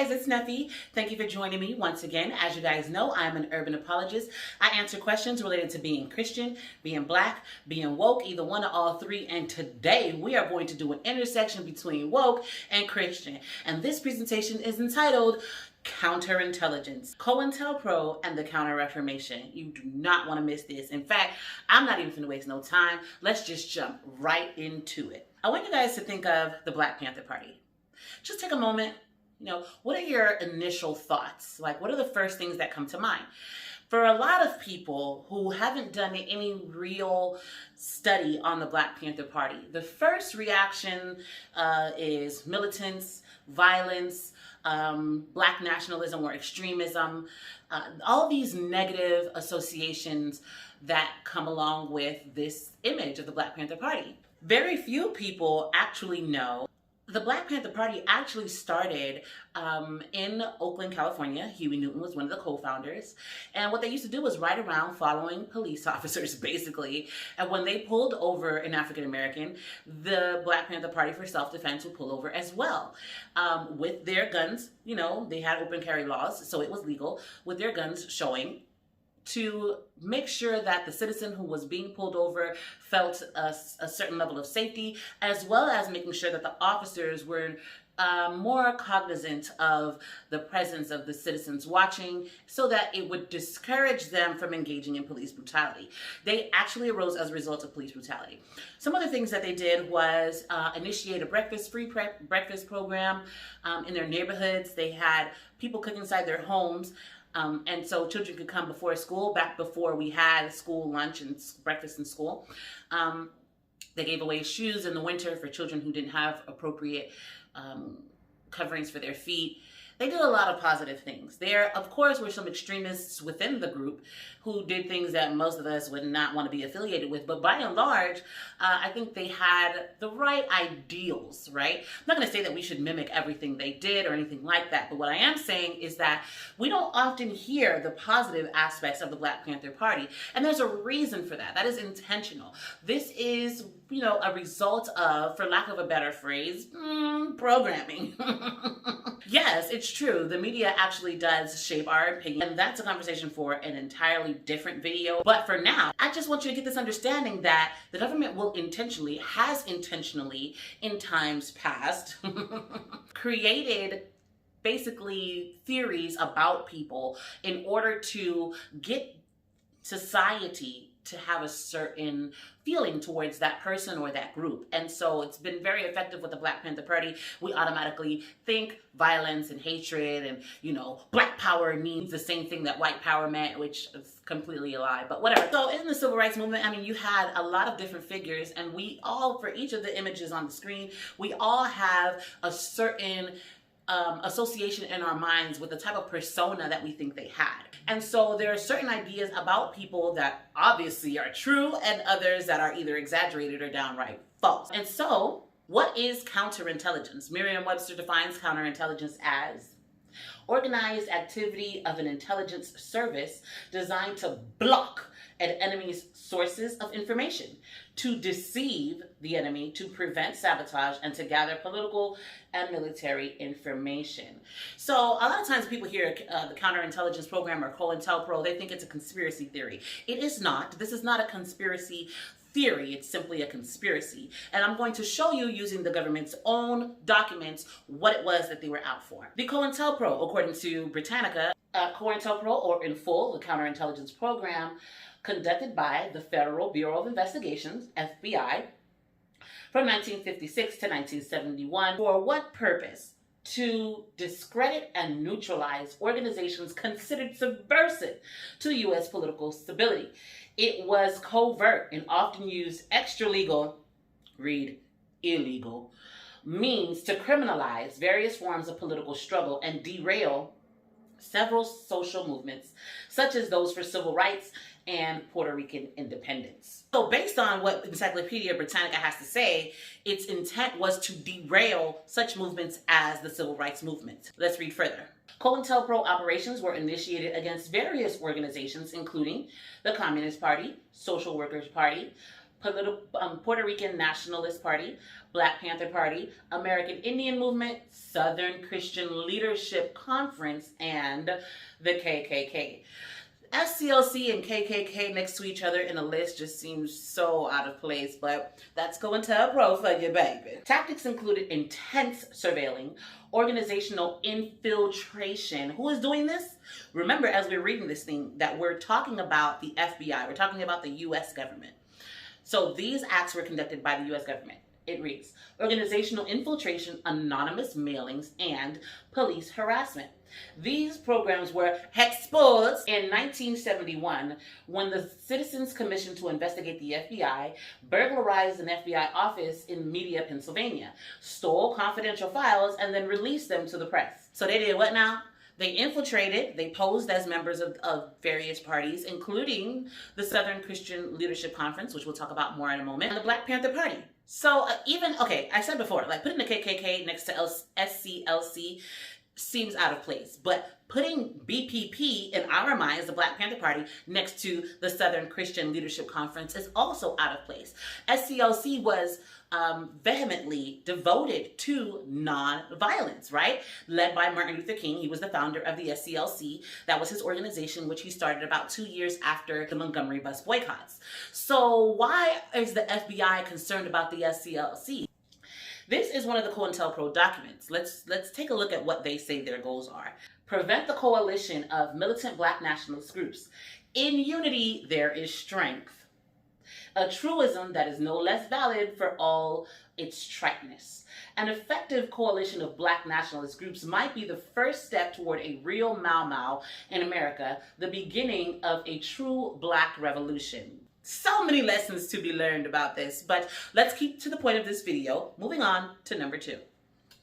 guys, it's Neffy. Thank you for joining me once again. As you guys know, I'm an urban apologist. I answer questions related to being Christian, being black, being woke, either one or all three. And today we are going to do an intersection between woke and Christian. And this presentation is entitled Counterintelligence, Cointelpro, and the Counter-Reformation. You do not want to miss this. In fact, I'm not even going to waste no time. Let's just jump right into it. I want you guys to think of the Black Panther Party. Just take a moment. What are your initial thoughts? Like, what are the first things that come to mind? For a lot of people who haven't done any real study on the Black Panther Party, the first reaction is militance, violence, black nationalism or extremism, all these negative associations that come along with this image of the Black Panther Party. Very few people actually know the Black Panther Party actually started in Oakland, California. Huey Newton was one of the co-founders. And what they used to do was ride around following police officers, basically. And when they pulled over an African American, the Black Panther Party for self-defense would pull over as well. With their guns, they had open carry laws, so it was legal, with their guns showing, to make sure that the citizen who was being pulled over felt a certain level of safety, as well as making sure that the officers were more cognizant of the presence of the citizens watching, so that it would discourage them from engaging in police brutality. They actually arose as a result of police brutality. Some other things that they did was initiate a free breakfast program in their neighborhoods. They had people cook inside their homes. And so children could come before school, back before we had school lunch and breakfast in school. They gave away shoes in the winter for children who didn't have appropriate coverings for their feet. They did a lot of positive things. There, of course, were some extremists within the group who did things that most of us would not want to be affiliated with. But by and large, I think they had the right ideals, right? I'm not going to say that we should mimic everything they did or anything like that. But what I am saying is that we don't often hear the positive aspects of the Black Panther Party. And there's a reason for that. That is intentional. This is, a result of, for lack of a better phrase, programming. Yes, it's true. The media actually does shape our opinion, and that's a conversation for an entirely different video. But for now, I just want you to get this understanding that the government has intentionally, in times past, created basically theories about people in order to get society to have a certain feeling towards that person or that group. And so it's been very effective with the Black Panther Party. We automatically think violence and hatred and, black power means the same thing that white power meant, which is completely a lie, but whatever. So in the civil rights movement, you had a lot of different figures, and we all, for each of the images on the screen, we all have a certain association in our minds with the type of persona that we think they had. And so there are certain ideas about people that obviously are true and others that are either exaggerated or downright false. And so what is counterintelligence? Merriam-Webster defines counterintelligence as organized activity of an intelligence service designed to block an enemy's sources of information, to deceive the enemy, to prevent sabotage, and to gather political and military information. So a lot of times people hear the counterintelligence program or Cointelpro, they think it's a conspiracy theory. It is not. This is not a conspiracy theory. It's simply a conspiracy. And I'm going to show you, using the government's own documents, what it was that they were out for. The Cointelpro, according to Britannica, Cointelpro, or in full, the counterintelligence program, conducted by the Federal Bureau of Investigations, FBI, from 1956 to 1971. For what purpose? To discredit and neutralize organizations considered subversive to U.S. political stability. It was covert and often used extra-legal, read illegal, means to criminalize various forms of political struggle and derail several social movements, such as those for civil rights and Puerto Rican independence. So based on what Encyclopedia Britannica has to say, its intent was to derail such movements as the civil rights movement. Let's read further. Cointelpro operations were initiated against various organizations, including the Communist Party, Social Workers Party, Puerto Rican Nationalist Party, Black Panther Party, American Indian Movement, Southern Christian Leadership Conference, and the KKK. SCLC and KKK next to each other in a list just seems so out of place, but that's Cointelpro for you, baby. Tactics included intense surveilling, organizational infiltration. Who is doing this? Remember, as we're reading this thing, that we're talking about the FBI. We're talking about the U.S. government. So these acts were conducted by the U.S. government. It reads, organizational infiltration, anonymous mailings, and police harassment. These programs were exposed in 1971 when the Citizens Commission to investigate the FBI burglarized an FBI office in Media, Pennsylvania, stole confidential files, and then released them to the press. So they did what now? They infiltrated, they posed as members of various parties, including the Southern Christian Leadership Conference, which we'll talk about more in a moment, and the Black Panther Party. So I said before, like putting the KKK next to SCLC seems out of place, but putting BPP in our minds, the Black Panther Party, next to the Southern Christian Leadership Conference is also out of place. SCLC was vehemently devoted to non-violence, right? Led by Martin Luther King. He was the founder of the SCLC. That was his organization, which he started about 2 years after the Montgomery bus boycotts. So why is the FBI concerned about the SCLC? This is one of the Cointelpro documents. Let's take a look at what they say their goals are. Prevent the coalition of militant Black nationalist groups. In unity, there is strength. A truism that is no less valid for all its triteness. An effective coalition of Black nationalist groups might be the first step toward a real Mau Mau in America, the beginning of a true Black revolution. So many lessons to be learned about this, but let's keep to the point of this video. Moving on to number 2.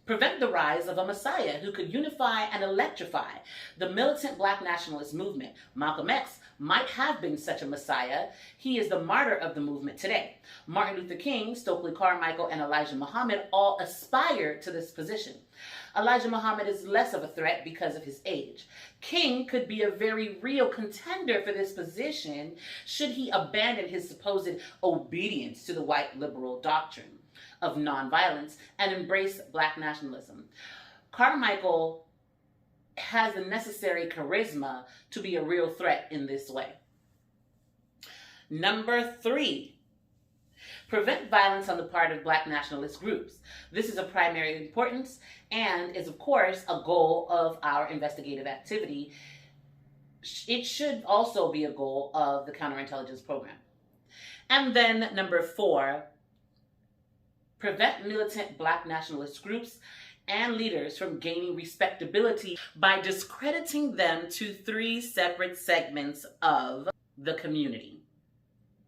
Prevent the rise of a messiah who could unify and electrify the militant Black nationalist movement. Malcolm X might have been such a messiah. He is the martyr of the movement today. Martin Luther King, Stokely Carmichael, and Elijah Muhammad all aspire to this position. Elijah Muhammad is less of a threat because of his age. King could be a very real contender for this position should he abandon his supposed obedience to the white liberal doctrine of nonviolence and embrace Black nationalism. Carmichael has the necessary charisma to be a real threat in this way. Number 3. Prevent violence on the part of Black nationalist groups. This is of primary importance and is, of course, a goal of our investigative activity. It should also be a goal of the Counterintelligence program. And then number 4, prevent militant Black nationalist groups and leaders from gaining respectability by discrediting them to 3 separate segments of the community.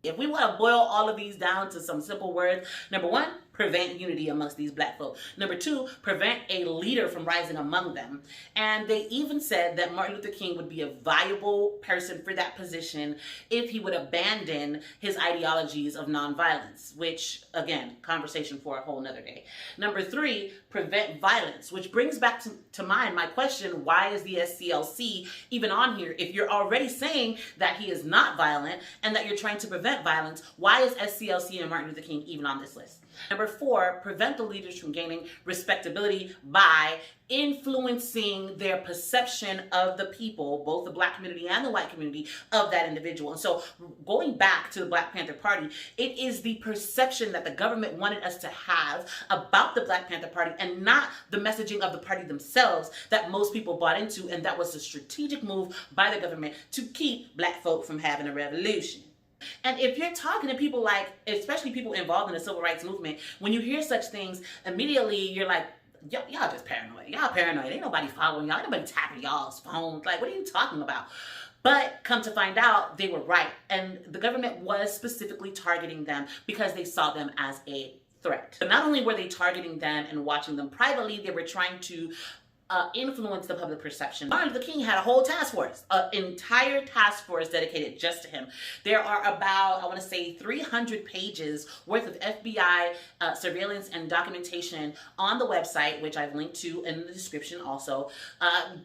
If we want to boil all of these down to some simple words, number 1, prevent unity amongst these Black folk. Number 2, prevent a leader from rising among them. And they even said that Martin Luther King would be a viable person for that position if he would abandon his ideologies of nonviolence, which, again, conversation for a whole nother day. Number 3, prevent violence, which brings back to mind my question, why is the SCLC even on here? If you're already saying that he is not violent and that you're trying to prevent violence, why is SCLC and Martin Luther King even on this list? Number 4, prevent the leaders from gaining respectability by influencing their perception of the people, both the Black community and the white community, of that individual. And so going back to the Black Panther Party, it is the perception that the government wanted us to have about the Black Panther Party and not the messaging of the party themselves that most people bought into, and that was a strategic move by the government to keep Black folk from having a revolution. And if you're talking to people like, especially people involved in the civil rights movement, when you hear such things, immediately you're like, y'all just paranoid. Y'all paranoid. Ain't nobody following y'all. Ain't nobody tapping y'all's phones. Like, what are you talking about? But come to find out, they were right. And the government was specifically targeting them because they saw them as a threat. But not only were they targeting them and watching them privately, they were trying to influence the public perception. Martin Luther King had a whole task force, an entire task force dedicated just to him. There are about, I want to say, 300 pages worth of FBI surveillance and documentation on the website, which I've linked to in the description also,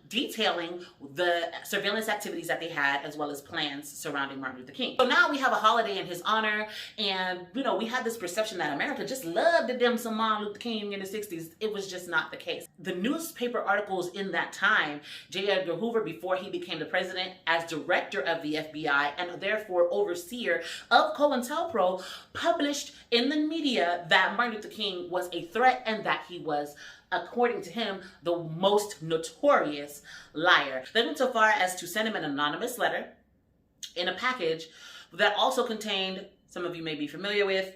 detailing the surveillance activities that they had as well as plans surrounding Martin Luther King. So now we have a holiday in his honor, and we had this perception that America just loved to them some Martin Luther King in the 60s. It was just not the case. The newspaper articles in that time, J. Edgar Hoover, before he became the president, as director of the FBI and therefore overseer of Cointelpro, published in the media that Martin Luther King was a threat and that he was, according to him, the most notorious liar. They went so far as to send him an anonymous letter in a package that also contained, some of you may be familiar with,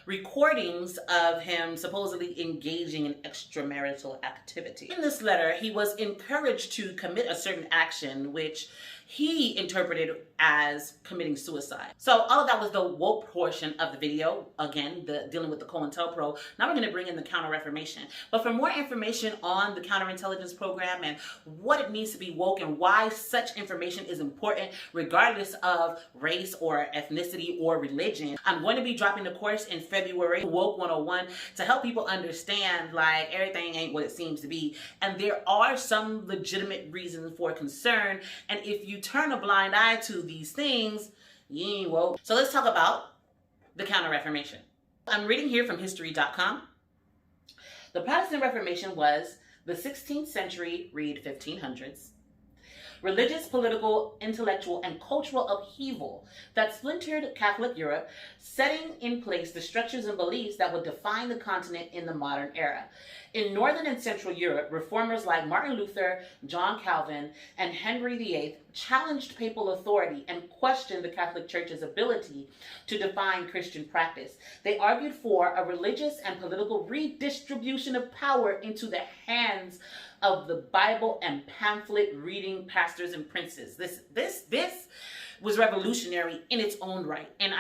recordings of him supposedly engaging in extramarital activity. In this letter, he was encouraged to commit a certain action, which he interpreted as committing suicide. So all of that was the woke portion of the video. Again, dealing with the Cointelpro. Now we're going to bring in the Counter-Reformation. But for more information on the Counterintelligence program and what it means to be woke and why such information is important regardless of race or ethnicity or religion, I'm going to be dropping the course in February, Woke 101, to help people understand like everything ain't what it seems to be. And there are some legitimate reasons for concern. And if you turn a blind eye to these things, you ain't woke. So let's talk about the Counter-Reformation. I'm reading here from history.com. The Protestant Reformation was the 16th century, read 1500s, religious, political, intellectual, and cultural upheaval that splintered Catholic Europe, setting in place the structures and beliefs that would define the continent in the modern era. In Northern and Central Europe, reformers like Martin Luther, John Calvin, and Henry VIII challenged papal authority and questioned the Catholic Church's ability to define Christian practice. They argued for a religious and political redistribution of power into the hands of the Bible and pamphlet reading pastors and princes. This was revolutionary in its own right. And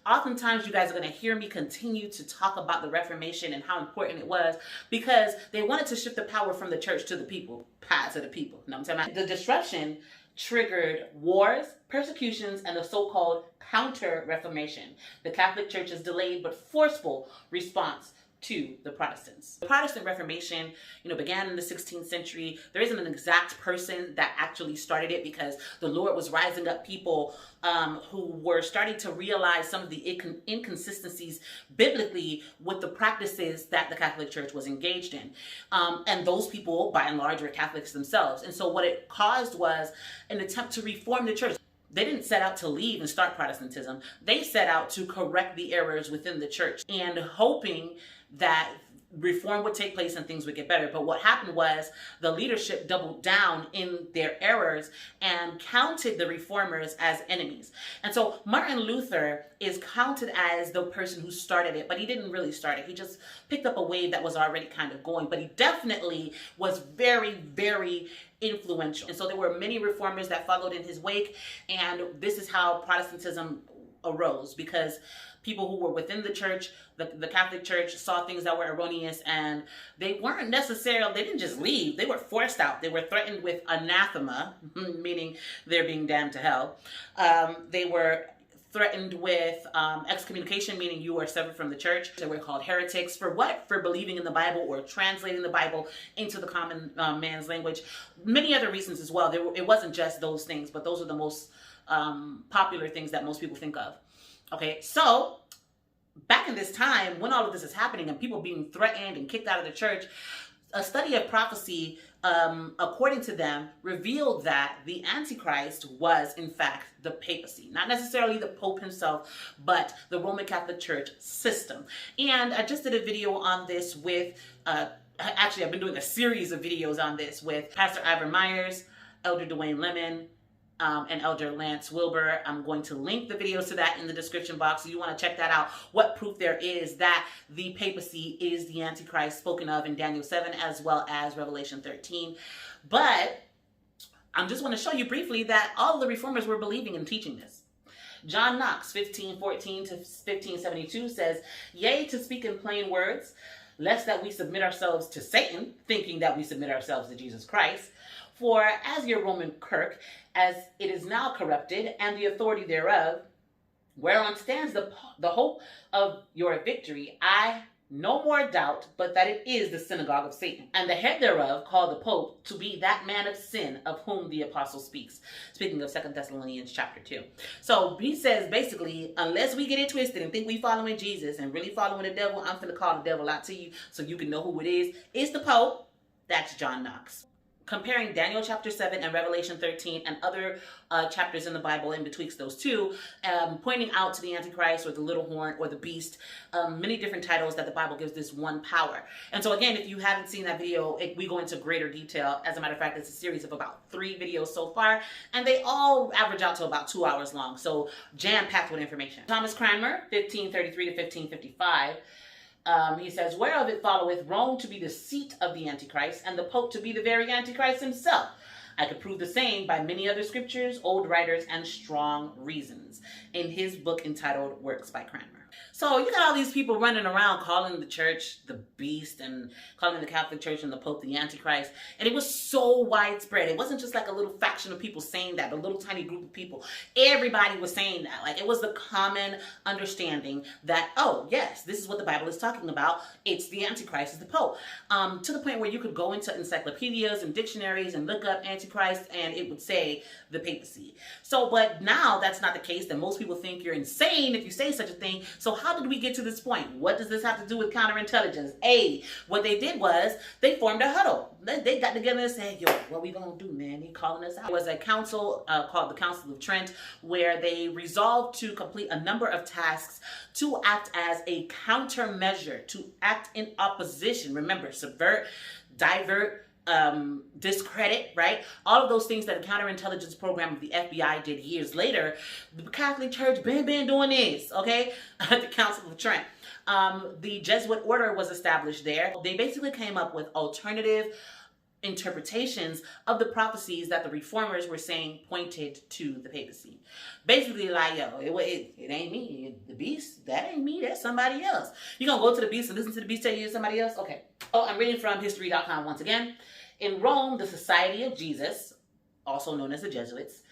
oftentimes you guys are going to hear me continue to talk about the Reformation and how important it was because they wanted to shift the power from the church to the people, to the people. You know what I'm saying? The disruption triggered wars, persecutions, and the so-called Counter-Reformation, the Catholic Church's delayed but forceful response to the Protestants. The Protestant Reformation, began in the 16th century. There isn't an exact person that actually started it because the Lord was rising up people who were starting to realize some of the inconsistencies biblically with the practices that the Catholic Church was engaged in. And those people, by and large, were Catholics themselves. And so what it caused was an attempt to reform the church. They didn't set out to leave and start Protestantism. They set out to correct the errors within the church and hoping that reform would take place and things would get better. But what happened was the leadership doubled down in their errors and counted the reformers as enemies. And so Martin Luther is counted as the person who started it, but he didn't really start it. He just picked up a wave that was already kind of going, but he definitely was very, very influential. And so there were many reformers that followed in his wake, and this is how Protestantism arose, because people who were within the church, the Catholic Church, saw things that were erroneous, and they didn't just leave, they were forced out. They were threatened with anathema, meaning they're being damned to hell. They were threatened with excommunication, meaning you are severed from the church. They were called heretics. For what? For believing in the Bible or translating the Bible into the common man's language. Many other reasons as well. It wasn't just those things, but those are the most popular things that most people think of. Okay, so back in this time, when all of this is happening and people being threatened and kicked out of the church, a study of prophecy, according to them, revealed that the Antichrist was, in fact, the papacy. Not necessarily the Pope himself, but the Roman Catholic Church system. And I just did a video on this with, actually, I've been doing a series of videos on this with Pastor Ivor Myers, Elder Dwayne Lemon, and Elder Lance Wilbur. I'm going to link the videos to that in the description box, so you want to check that out. What proof there is that the papacy is the Antichrist spoken of in Daniel 7 as well as Revelation 13. But I just want to show you briefly that all the reformers were believing and teaching this. John Knox, 1514 to 1572 says, "Yea, to speak in plain words, lest that we submit ourselves to Satan, thinking that we submit ourselves to Jesus Christ. For as your Roman kirk, as it is now corrupted, and the authority thereof, whereon stands the hope of your victory, I no more doubt, but that it is the synagogue of Satan, and the head thereof, called the Pope, to be that man of sin of whom the apostle speaks. Speaking of 2 Thessalonians chapter 2. So he says basically, unless we get it twisted and think we following Jesus and really following the devil, I'm finna call the devil out to you so you can know who it is. It's the Pope. That's John Knox. Comparing Daniel chapter 7 and Revelation 13 and other chapters in the Bible in betwixt those two, pointing out to the Antichrist or the little horn or the beast, many different titles that the Bible gives this one power. And so again, if you haven't seen that video, we go into greater detail. As a matter of fact, it's a series of about 3 videos so far, and they all average out to about 2 hours long. So jam-packed with information. Thomas Cranmer, 1533 to 1555. He says, whereof it followeth Rome to be the seat of the Antichrist, and the Pope to be the very Antichrist himself. I could prove the same by many other scriptures, old writers, and strong reasons, in his book entitled Works by Cranmer. So you got all these people running around calling the church the beast and calling the Catholic Church and the Pope the Antichrist. And it was so widespread. It wasn't just like a little faction of people saying that, a little tiny group of people. Everybody was saying that. Like, it was the common understanding that, oh, yes, this is what the Bible is talking about. It's the Antichrist, it's the Pope. To the point where you could go into encyclopedias and dictionaries and look up Antichrist and it would say the papacy. So, but now that's not the case. That most people think you're insane if you say such a thing. So how did we get to this point? What does this have to do with counterintelligence? What they did was they formed a huddle. They got together and said, yo, what we gonna do, man? He calling us out. It was a council called the Council of Trent, where they resolved to complete a number of tasks to act as a countermeasure, to act in opposition. Remember, subvert, divert, discredit, right? All of those things that a counterintelligence program of the FBI did years later. The Catholic Church been doing this, okay? At the Council of Trent. The Jesuit order was established there. They basically came up with alternative interpretations of the prophecies that the reformers were saying pointed to the papacy. Basically like, yo, it ain't me. The beast, that ain't me. That's somebody else. You gonna go to the beast and listen to the beast tell you it's somebody else? Okay. Oh, I'm reading from history.com once again. In Rome, the Society of Jesus, also known as the Jesuits,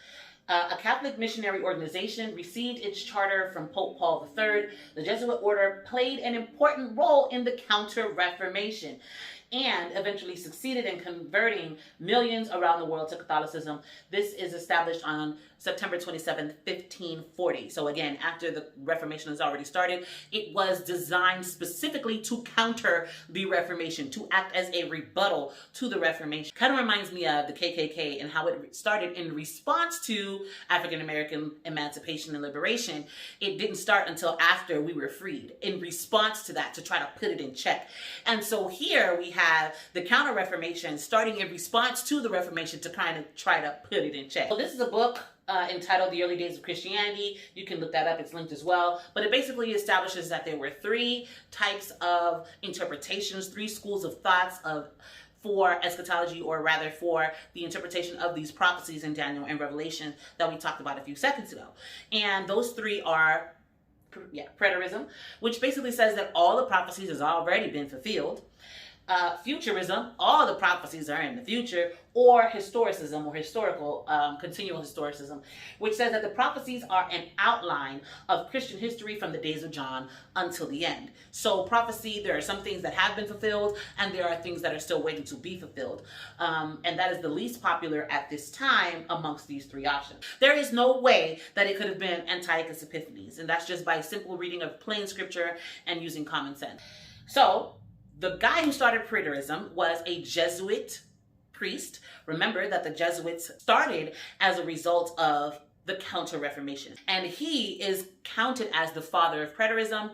a Catholic missionary organization, received its charter from Pope Paul III. The Jesuit order played an important role in the Counter-Reformation and eventually succeeded in converting millions around the world to Catholicism. This is established on September 27th, 1540. So again, after the Reformation has already started, it was designed specifically to counter the Reformation, to act as a rebuttal to the Reformation. Kind of reminds me of the KKK and how it started in response to African American emancipation and liberation. It didn't start until after we were freed, in response to that, to try to put it in check. And so here we have the Counter-Reformation starting in response to the Reformation to kind of try to put it in check. So this is a book entitled The Early Days of Christianity. You can look that up, it's linked as well. But it basically establishes that there were 3 types of interpretations, 3 schools of thoughts for eschatology, or rather for the interpretation of these prophecies in Daniel and Revelation that we talked about a few seconds ago. And those 3 are, preterism, which basically says that all the prophecies has already been fulfilled. Futurism, all the prophecies are in the future, or historicism, or historical, continual historicism, which says that the prophecies are an outline of Christian history from the days of John until the end. So prophecy, there are some things that have been fulfilled, and there are things that are still waiting to be fulfilled. And that is the least popular at this time amongst these 3 options. There is no way that it could have been Antiochus Epiphanes, and that's just by simple reading of plain scripture and using common sense. So the guy who started preterism was a Jesuit priest. Remember that the Jesuits started as a result of the Counter-Reformation. And he is counted as the father of preterism.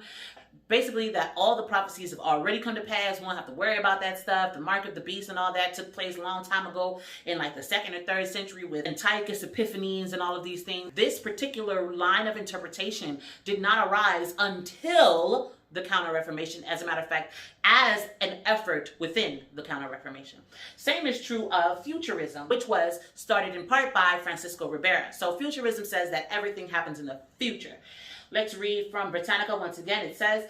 Basically that all the prophecies have already come to pass. We won't have to worry about that stuff. The mark of the beast and all that took place a long time ago in like the 2nd or 3rd century with Antiochus Epiphanes and all of these things. This particular line of interpretation did not arise until the Counter-Reformation, as a matter of fact, as an effort within the Counter-Reformation. Same is true of futurism, which was started in part by Francisco Ribera. So futurism says that everything happens in the future. Let's read from Britannica once again. It says,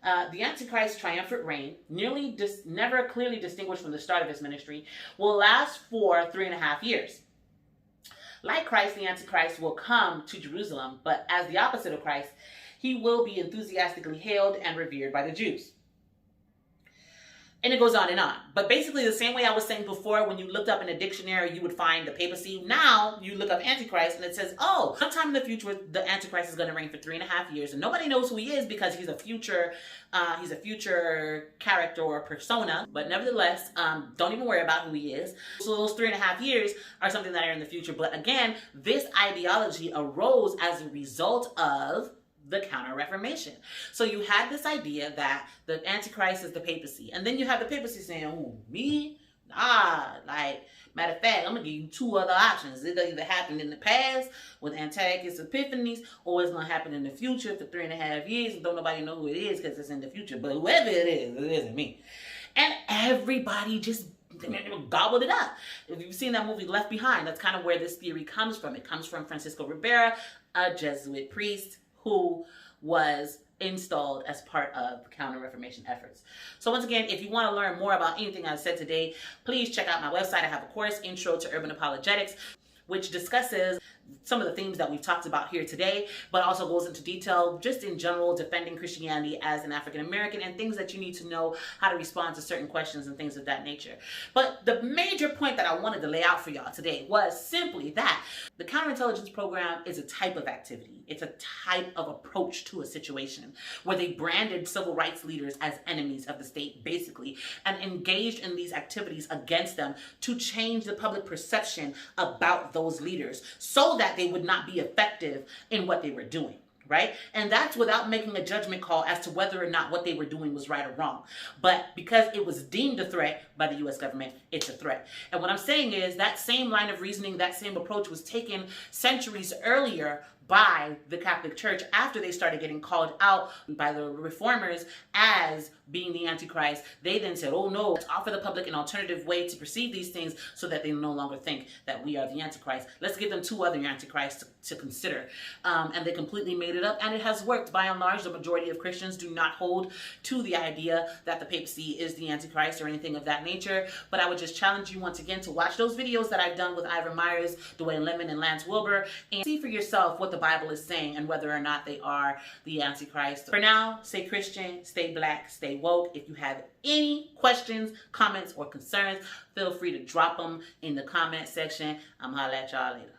The Antichrist's triumphant reign, never clearly distinguished from the start of his ministry, will last for 3.5 years. Like Christ, the Antichrist will come to Jerusalem, but as the opposite of Christ, he will be enthusiastically hailed and revered by the Jews. And it goes on and on. But basically the same way I was saying before, when you looked up in a dictionary, you would find the papacy. Now you look up Antichrist and it says, oh, sometime in the future, the Antichrist is going to reign for 3.5 years. And nobody knows who he is because he's a future character or persona. But nevertheless, don't even worry about who he is. So those 3.5 years are something that are in the future. But again, this ideology arose as a result of the Counter-Reformation. So you had this idea that the Antichrist is the papacy. And then you have the papacy saying, oh, me? Nah, like, matter of fact, I'm going to give you 2 other options. It'll either happen in the past with Antiochus Epiphanes, or it's going to happen in the future for 3.5 years and don't nobody know who it is because it's in the future. But whoever it isn't me. And everybody just gobbled it up. If you've seen that movie Left Behind, that's kind of where this theory comes from. It comes from Francisco Ribera, a Jesuit priest who was installed as part of Counter-Reformation efforts. So once again, if you want to learn more about anything I've said today, please check out my website. I have a course, Intro to Urban Apologetics, which discusses some of the themes that we've talked about here today, but also goes into detail just in general defending Christianity as an African American and things that you need to know how to respond to certain questions and things of that nature. But the major point that I wanted to lay out for y'all today was simply that the counterintelligence program is a type of activity. It's a type of approach to a situation where they branded civil rights leaders as enemies of the state, basically, and engaged in these activities against them to change the public perception about those leaders so that they would not be effective in what they were doing, right? And that's without making a judgment call as to whether or not what they were doing was right or wrong. But because it was deemed a threat by the U.S. government, it's a threat. And what I'm saying is that same line of reasoning, that same approach was taken centuries earlier by the Catholic Church after they started getting called out by the reformers as being the Antichrist. They then said, oh no, let's offer the public an alternative way to perceive these things so that they no longer think that we are the Antichrist. Let's give them 2 other Antichrists to consider. And they completely made it up, and it has worked. By and large, the majority of Christians do not hold to the idea that the papacy is the Antichrist or anything of that nature. But I would just challenge you once again to watch those videos that I've done with Ivan Myers, Dwayne Lemon, and Lance Wilbur, and see for yourself what the Bible is saying and whether or not they are the Antichrist. For now, stay Christian, stay black, stay woke. If you have any questions, comments, or concerns, feel free to drop them in the comment section. I'm holla at y'all later.